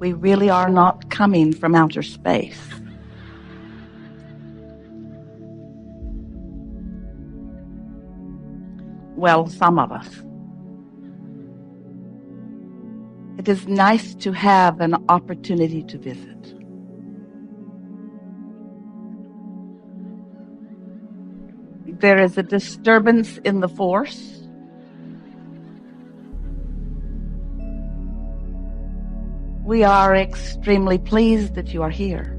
we really are not coming from outer space. Well, some of us. It is nice to have an opportunity to visit. There is a disturbance in the force. We are extremely pleased that you are here.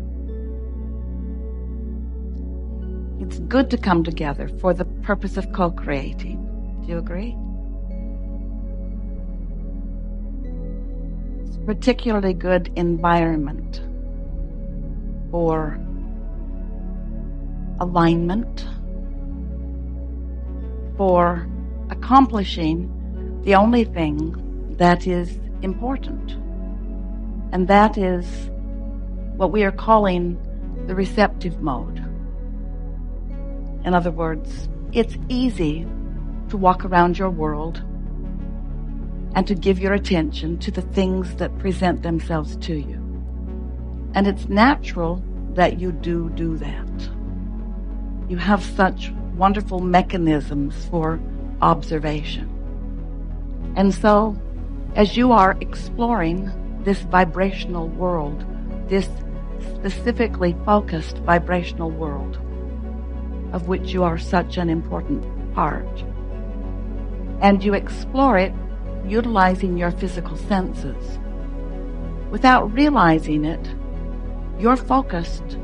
It's good to come together for the purpose of co-creating. Do you agree? It's a particularly good environment for alignment, for accomplishing the only thing that is important. And that is what we are calling the receptive mode. In other words, it's easy to walk around your world and to give your attention to the things that present themselves to you. And it's natural that you do that. You have such wonderful mechanisms for observation. And so, as you are exploring this vibrational world, this specifically focused vibrational world, of which you are such an important part, and you explore it utilizing your physical senses, without realizing it, you're focused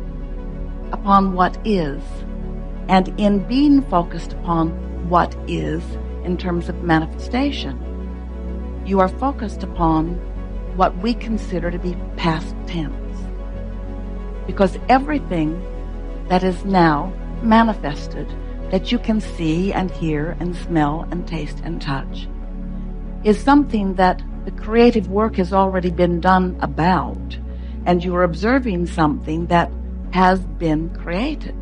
upon what is. And in being focused upon what is in terms of manifestation, you are focused upon what we consider to be past tense. Because everything that is now manifested, that you can see and hear and smell and taste and touch, is something that the creative work has already been done about, and you are observing something that has been created.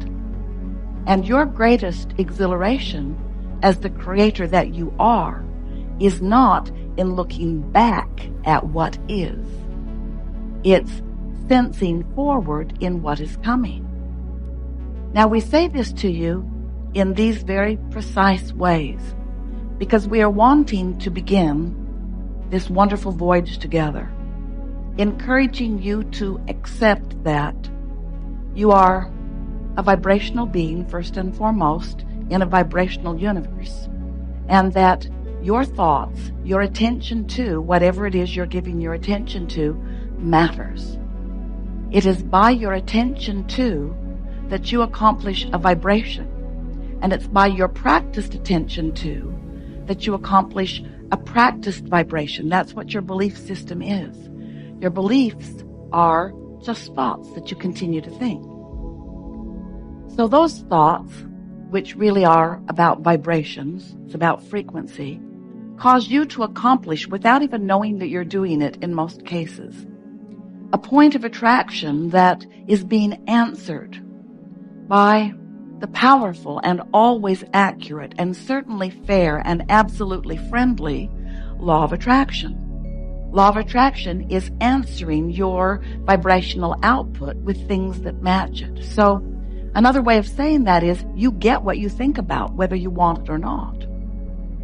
And your greatest exhilaration as the creator that you are is not in looking back at what is. It's sensing forward in what is coming. Now, we say this to you in these very precise ways because we are wanting to begin this wonderful voyage together, encouraging you to accept that you are a vibrational being, first and foremost, in a vibrational universe, and that your thoughts, your attention to whatever it is you're giving your attention to matters. It is by your attention to that you accomplish a vibration, and it's by your practiced attention to that you accomplish a practiced vibration. That's what your belief system is. Your beliefs are just thoughts that you continue to think. So those thoughts, which really are about vibrations, it's about frequency, cause you to accomplish, without even knowing that you're doing it in most cases, a point of attraction that is being answered by the powerful and always accurate and certainly fair and absolutely friendly law of attraction. Law of attraction is answering your vibrational output with things that match it. So another way of saying that is you get what you think about, whether you want it or not.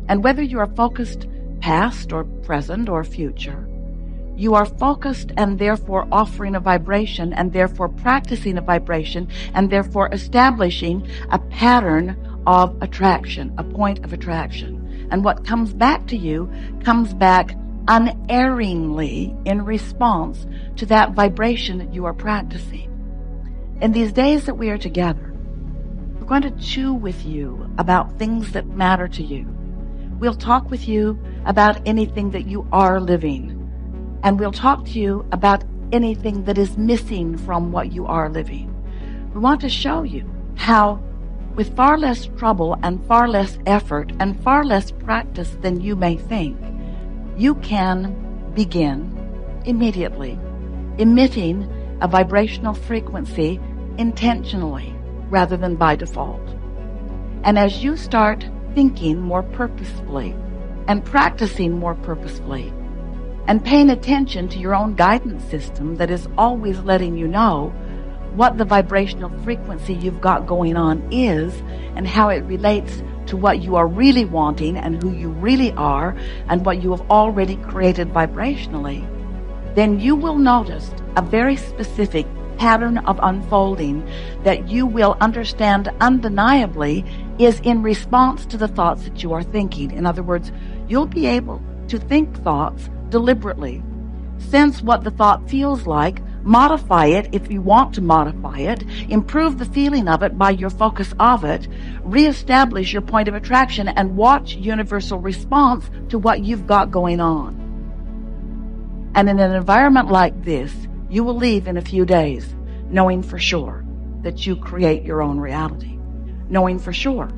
And whether you are focused past or present or future, you are focused and therefore offering a vibration and therefore practicing a vibration and therefore establishing a pattern of attraction, a point of attraction. And what comes back to you comes back unerringly in response to that vibration that you are practicing. In these days that we are together, we're going to chew with you about things that matter to you. We'll talk with you about anything that you are living. And we'll talk to you about anything that is missing from what you are living. We want to show you how, with far less trouble and far less effort and far less practice than you may think, you can begin immediately emitting a vibrational frequency intentionally rather than by default. And as you start thinking more purposefully and practicing more purposefully, and paying attention to your own guidance system that is always letting you know what the vibrational frequency you've got going on is and how it relates to what you are really wanting and who you really are and what you have already created vibrationally, then you will notice a very specific pattern of unfolding that you will understand undeniably is in response to the thoughts that you are thinking. In other words, you'll be able to think thoughts deliberately, sense what the thought feels like, modify it if you want to modify it, improve the feeling of it by your focus of it, reestablish your point of attraction, and watch universal response to what you've got going on. And in an environment like this, you will leave in a few days knowing for sure that you create your own reality, knowing for sure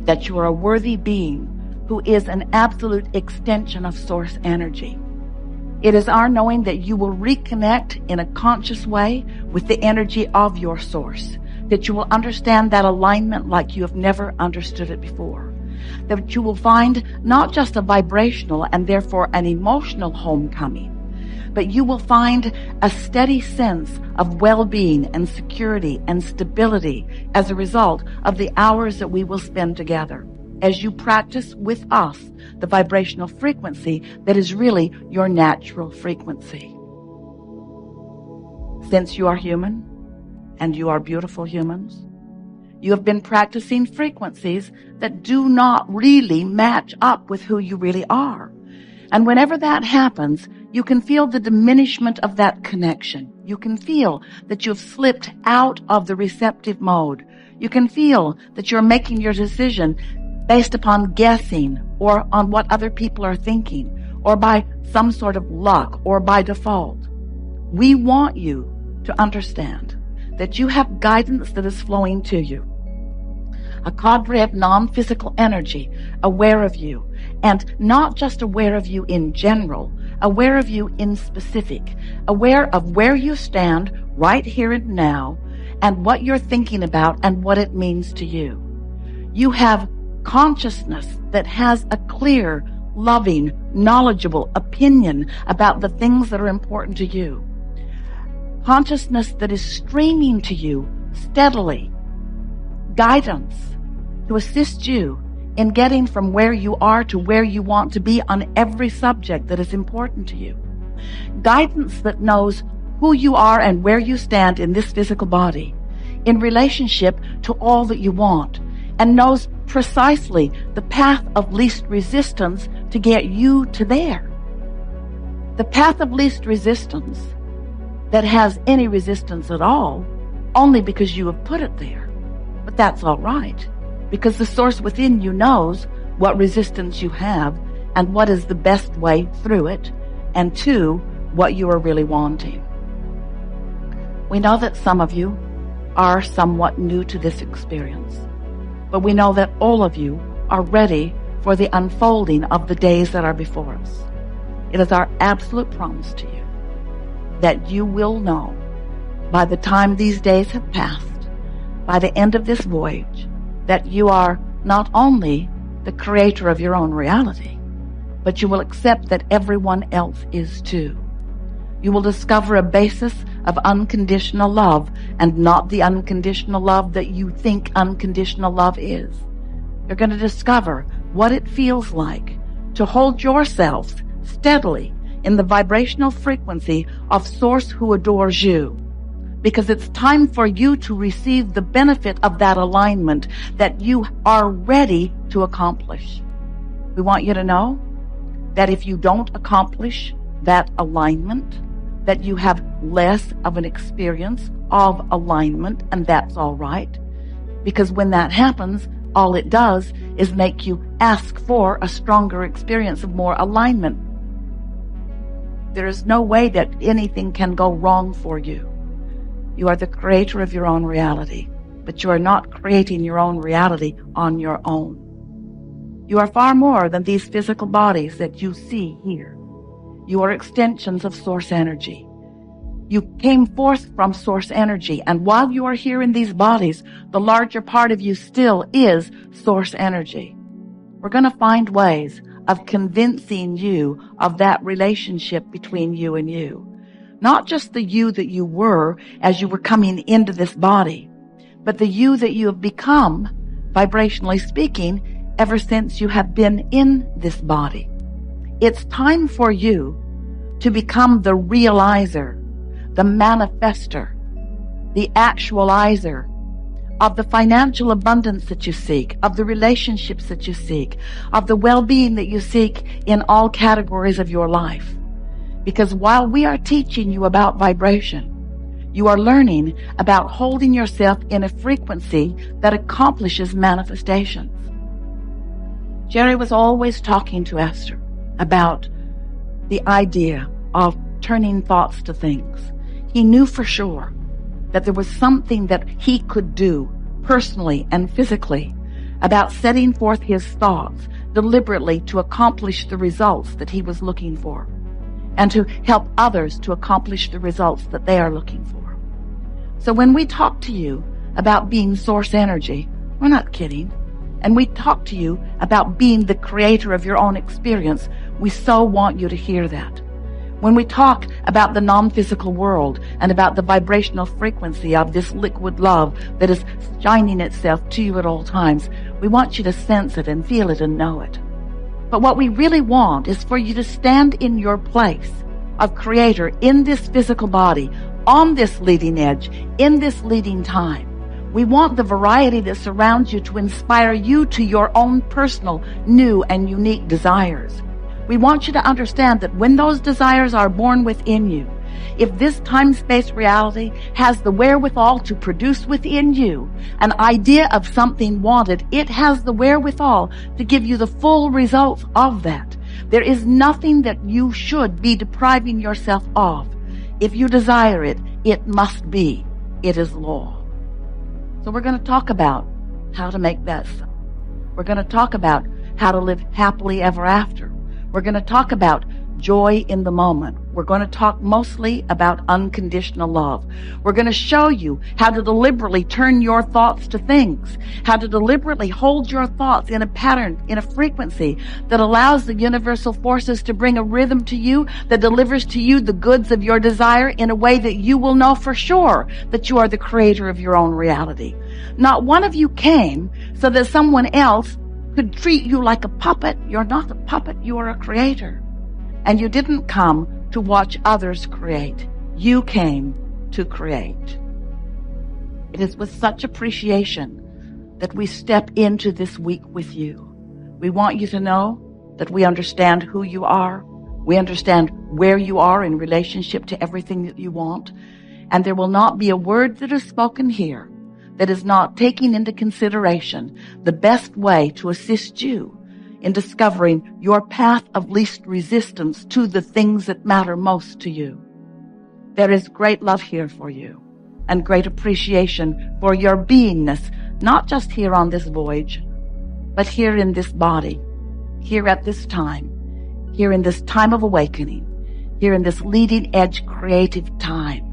that you are a worthy being who is an absolute extension of source energy. It is our knowing that you will reconnect in a conscious way with the energy of your source, that you will understand that alignment like you have never understood it before, that you will find not just a vibrational and therefore an emotional homecoming, but you will find a steady sense of well-being and security and stability as a result of the hours that we will spend together as you practice with us the vibrational frequency that is really your natural frequency. Since you are human, and you are beautiful humans, you have been practicing frequencies that do not really match up with who you really are. And whenever that happens, you can feel the diminishment of that connection. You can feel that you've slipped out of the receptive mode. You can feel that you're making your decision based upon guessing or on what other people are thinking or by some sort of luck or by default. We want you to understand that you have guidance that is flowing to you. A cadre of non-physical energy aware of you, and not just aware of you in general, aware of you in specific, aware of where you stand right here and now and what you're thinking about and what it means to you. You have consciousness that has a clear, loving, knowledgeable opinion about the things that are important to you. Consciousness that is streaming to you steadily. Guidance to assist you in getting from where you are to where you want to be on every subject that is important to you. Guidance that knows who you are and where you stand in this physical body in relationship to all that you want, and knows precisely the path of least resistance to get you to there. The path of least resistance that has any resistance at all, only because you have put it there. But that's all right, because the source within you knows what resistance you have and what is the best way through it, and to what you are really wanting. We know that some of you are somewhat new to this experience, but we know that all of you are ready for the unfolding of the days that are before us. It is our absolute promise to you that you will know by the time these days have passed, by the end of this voyage, that you are not only the creator of your own reality, but you will accept that everyone else is too. You will discover a basis of unconditional love and not the unconditional love that you think unconditional love is. You're going to discover what it feels like to hold yourself steadily in the vibrational frequency of Source who adores you, because it's time for you to receive the benefit of that alignment that you are ready to accomplish. We want you to know that if you don't accomplish that alignment, that you have less of an experience of alignment, and that's all right. Because when that happens, all it does is make you ask for a stronger experience of more alignment. There is no way that anything can go wrong for you. You are the creator of your own reality, but you are not creating your own reality on your own. You are far more than these physical bodies that you see here. You are extensions of Source energy. You came forth from Source energy, and while you are here in these bodies, the larger part of you still is Source energy. We're going to find ways of convincing you of that relationship between you and you. Not just the you that you were as you were coming into this body, but the you that you have become, vibrationally speaking, ever since you have been in this body. It's time for you to become the realizer, the manifester, the actualizer of the financial abundance that you seek, of the relationships that you seek, of the well-being that you seek in all categories of your life. Because while we are teaching you about vibration, you are learning about holding yourself in a frequency that accomplishes manifestations. Jerry was always talking to Esther about the idea of turning thoughts to things. He knew for sure that there was something that he could do personally and physically about setting forth his thoughts deliberately to accomplish the results that he was looking for, and to help others to accomplish the results that they are looking for. So when we talk to you about being source energy, we're not kidding. And we talk to you about being the creator of your own experience, we so want you to hear that. When we talk about the non-physical world and about the vibrational frequency of this liquid love that is shining itself to you at all times, we want you to sense it and feel it and know it. But what we really want is for you to stand in your place of creator in this physical body, on this leading edge, in this leading time. We want the variety that surrounds you to inspire you to your own personal, new, and unique desires. We want you to understand that when those desires are born within you, if this time-space reality has the wherewithal to produce within you an idea of something wanted, it has the wherewithal to give you the full results of that. There is nothing that you should be depriving yourself of. If you desire it, it must be. It is law. So we're going to talk about how to make that so. We're going to talk about how to live happily ever after. We're going to talk about joy in the moment. We're going to talk mostly about unconditional love. We're going to show you how to deliberately turn your thoughts to things, how to deliberately hold your thoughts in a pattern, in a frequency that allows the universal forces to bring a rhythm to you that delivers to you the goods of your desire in a way that you will know for sure that you are the creator of your own reality. Not one of you came so that someone else could treat you like a puppet. You're not a puppet, you are a creator. And you didn't come to watch others create. You came to create. It is with such appreciation that we step into this week with you. We want you to know that we understand who you are. We understand where you are in relationship to everything that you want. And there will not be a word that is spoken here that is not taking into consideration the best way to assist you in discovering your path of least resistance to the things that matter most to you. There is great love here for you and great appreciation for your beingness, not just here on this voyage, but here in this body, here at this time, here in this time of awakening, here in this leading edge creative time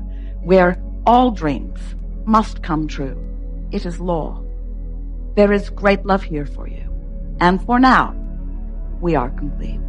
where all dreams must come true. It is law. There is great love here for you. And for now, we are complete.